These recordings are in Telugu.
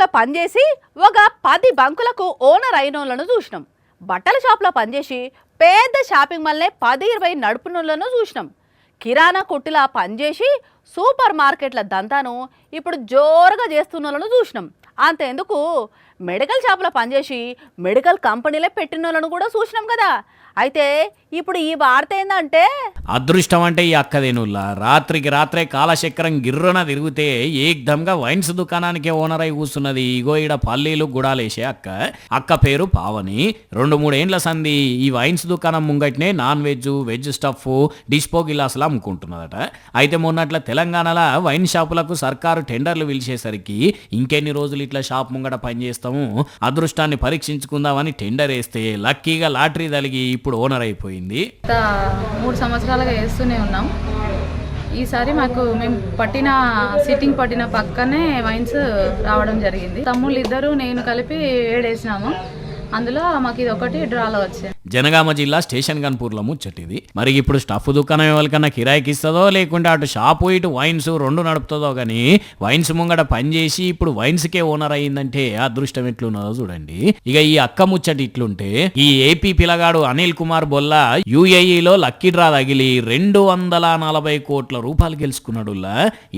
షాపులలో పనిచేసి ఒక 10 బంకులకు ఓనర్ అయినోళ్ళను చూసినాం. బట్టల షాపులో పనిచేసి పెద్ద షాపింగ్ మాల్నే 10-20 నడుపునోళ్ళను చూసినాం. కిరాణా కొట్టులా పనిచేసి సూపర్ మార్కెట్ల దంతాను ఇప్పుడు జోరుగా చేస్తున్నోళ్ళను చూసినాం. అంతెందుకు మెడికల్ షాపులో పనిచేసి మెడికల్ కంపెనీలే పెట్టినోళ్ళను కూడా చూసినాం కదా. అయితే ఇప్పుడు ఈ వార్త ఏందంటే అదృష్టం అంటే ఈ అక్కదేనుల్లా రాత్రికి రాత్రే కాలచక్రం గిర్రన తిరిగితే ఏకదంగా వైన్స్ దుకాణానికే ఓనర్ అయి కూర్చున్నది. ఇగో ఈడ పల్లీలు గుడాలేసే అక్క పేరు పావని. 2-3 ఏండ్ల సంది ఈ వైన్స్ దుకాణం ముంగట్నే నాన్ వెజ్ వెజ్ స్టఫ్ డిస్పో గిలాసులు అమ్ముకుంటున్నదట. అయితే మొన్నట్ల తెలంగాణలో వైన్ షాపులకు సర్కారు టెండర్లు పిలిచేసరికి ఇంకెన్ని రోజులు ఇట్లా షాప్ ముంగట పనిచేస్తాము, అదృష్టాన్ని పరీక్షించుకుందామని టెండర్ వేస్తే లక్కీగా లాటరీ తలిగి ఇప్పుడు ఓనర్ అయిపోయింది. 3 సంవత్సరాలుగా వేస్తూనే ఉన్నాం. ఈసారి మేము సిట్టింగ్ పట్టిన పక్కనే వైన్స్ రావడం జరిగింది. తమ్ముళ్ళు ఇద్దరు నేను కలిపి 7 వేసినాము. అందులో మాకు ఇది ఒకటి డ్రాలో వచ్చింది. జనగామ జిల్లా స్టేషన్ గన్పూర్లో ముచ్చటిది. మరి ఇప్పుడు స్టఫ్ దుకాణం ఎవరికన్నా కిరాయికి ఇస్తుందో లేకుంటే అటు షాపు ఇటు వైన్స్ 2 నడుపుతుందో కానీ వైన్స్ ముంగట పనిచేసి ఇప్పుడు వైన్స్కే ఓనర్ అయ్యిందంటే అదృష్టం ఎట్లున్నదో చూడండి. ఇక ఈ అక్క ముచ్చటి ఇట్లుంటే ఈ ఏపీ పిల్లగాడు అనిల్ కుమార్ బొల్లా యుఏఈలో లక్కీ డ్రా తగిలి 240 కోట్ల రూపాయలు గెలుచుకున్నాడు.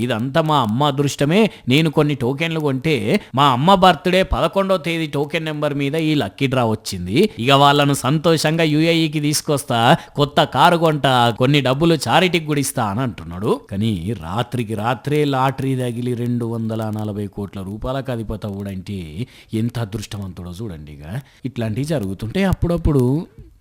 ఇదంతా మా అమ్మ అదృష్టమే. నేను కొన్ని టోకెన్లు కొంటే మా అమ్మ బర్త్డే 11వ తేదీ టోకెన్ నెంబర్ మీద ఈ లక్కీ డ్రా వచ్చింది. ఇక వాళ్ళను సంతోషంగా యుఏఈకి తీసుకొస్తా, కొత్త కారు కొంటా, కొన్ని డబ్బులు చారిటీకి కూడా ఇస్తా అని అంటున్నాడు. కానీ రాత్రికి రాత్రే లాటరీ తగిలి 240 కోట్ల రూపాయలకు అధిపత కూడా అంటే ఎంత అదృష్టవంతుడో చూడండి. ఇక ఇట్లాంటివి జరుగుతుంటే అప్పుడప్పుడు